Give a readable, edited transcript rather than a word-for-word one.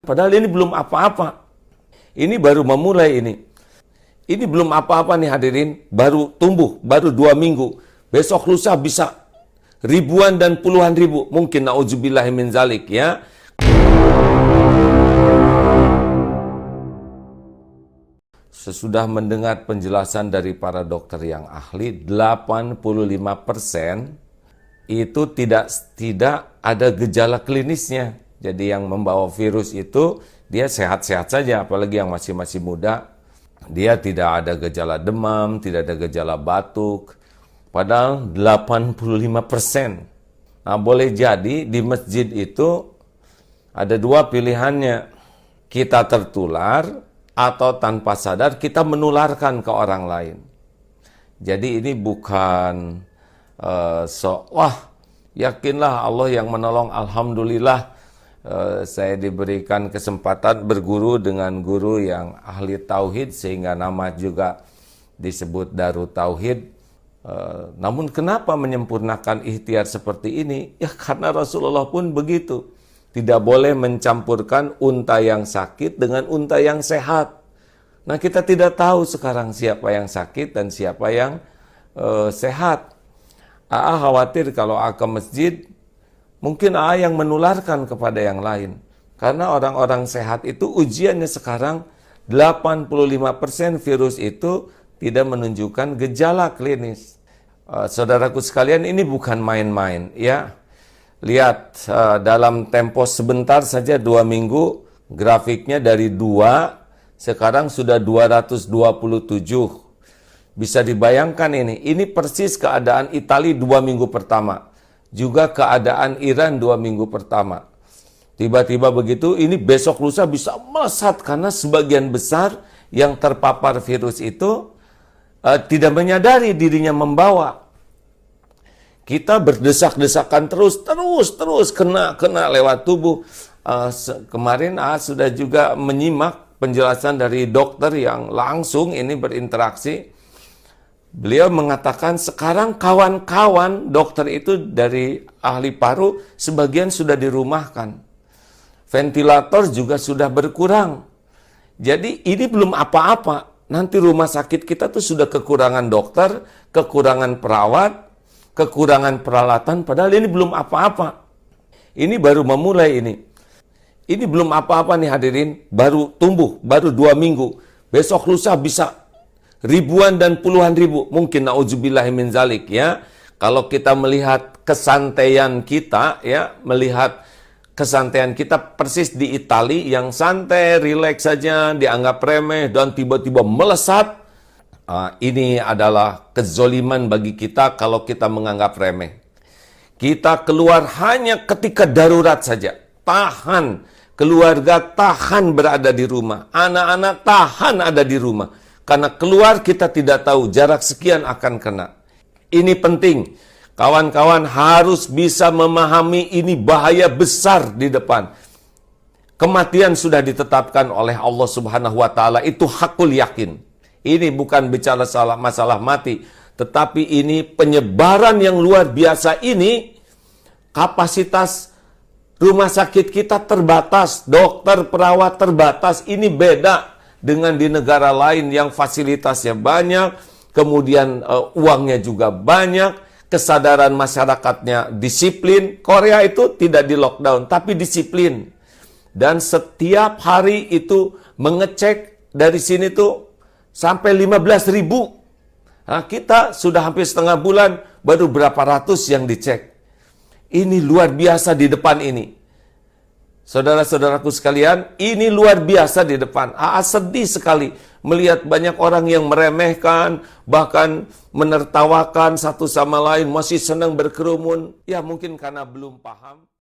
Padahal ini belum apa-apa. Ini baru memulai ini. Ini belum apa-apa nih hadirin. Baru tumbuh, baru 2 minggu. Besok lusa bisa ribuan dan puluhan ribu. Mungkin na'udzubillahi min zalik ya. Sesudah mendengar penjelasan dari para dokter yang ahli, 85% itu tidak ada gejala klinisnya. Jadi yang membawa virus itu dia sehat-sehat saja, apalagi yang masih muda. Dia tidak ada gejala demam, tidak ada gejala batuk. Padahal 85%. Nah, boleh jadi di masjid itu ada 2 pilihannya. Kita tertular atau tanpa sadar kita menularkan ke orang lain. Jadi ini bukan wah yakinlah Allah yang menolong, alhamdulillah. Saya diberikan kesempatan berguru dengan guru yang ahli tauhid sehingga nama juga disebut Darut Tauhid. Namun kenapa menyempurnakan ikhtiar seperti ini? Ya karena Rasulullah pun begitu. Tidak boleh mencampurkan unta yang sakit dengan unta yang sehat. Nah kita tidak tahu sekarang siapa yang sakit dan siapa yang sehat. Khawatir kalau ke masjid mungkin yang menularkan kepada yang lain. Karena orang-orang sehat itu ujiannya sekarang 85% virus itu tidak menunjukkan gejala klinis. Saudaraku sekalian, ini bukan main-main ya. Lihat dalam tempo sebentar saja 2 minggu grafiknya dari 2 sekarang sudah 227. Bisa dibayangkan ini persis keadaan Italia 2 minggu pertama. Juga keadaan Iran 2 minggu pertama. Tiba-tiba begitu, ini besok lusa bisa melesat karena sebagian besar yang terpapar virus itu tidak menyadari dirinya membawa. Kita berdesak-desakan terus kena lewat tubuh. Kemarin sudah juga menyimak penjelasan dari dokter yang langsung ini berinteraksi. Beliau mengatakan sekarang kawan-kawan dokter itu dari ahli paru sebagian sudah dirumahkan. Ventilator juga sudah berkurang. Jadi ini belum apa-apa. Nanti rumah sakit kita tuh sudah kekurangan dokter, kekurangan perawat, kekurangan peralatan. Padahal ini belum apa-apa. Ini baru memulai ini. Ini belum apa-apa nih hadirin. Baru tumbuh, baru 2 minggu. Besok lusa bisa ribuan dan puluhan ribu, mungkin na'udzubillahi min zalik ya. Kalau kita melihat kesantaian kita ya, melihat kesantaian kita persis di Italia yang santai, rileks saja, dianggap remeh dan tiba-tiba melesat. Ini adalah kezoliman bagi kita kalau kita menganggap remeh. Kita keluar hanya ketika darurat saja. Tahan, keluarga tahan berada di rumah, anak-anak tahan ada di rumah. Karena keluar kita tidak tahu jarak sekian akan kena. Ini penting. Kawan-kawan harus bisa memahami ini bahaya besar di depan. Kematian sudah ditetapkan oleh Allah Subhanahu wa taala, itu hakul yakin. Ini bukan bicara masalah mati, tetapi ini penyebaran yang luar biasa ini. Kapasitas rumah sakit kita terbatas, dokter, perawat terbatas. Ini beda dengan di negara lain yang fasilitasnya banyak, kemudian uangnya juga banyak, kesadaran masyarakatnya disiplin. Korea itu tidak di lockdown, tapi disiplin. Dan setiap hari itu mengecek dari sini tuh sampai 15.000. Nah, kita sudah hampir setengah bulan, baru berapa ratus yang dicek. Ini luar biasa di depan ini. Saudara-saudaraku sekalian, ini luar biasa di depan. Sedih sekali melihat banyak orang yang meremehkan, bahkan menertawakan satu sama lain, masih senang berkerumun. Ya mungkin karena belum paham.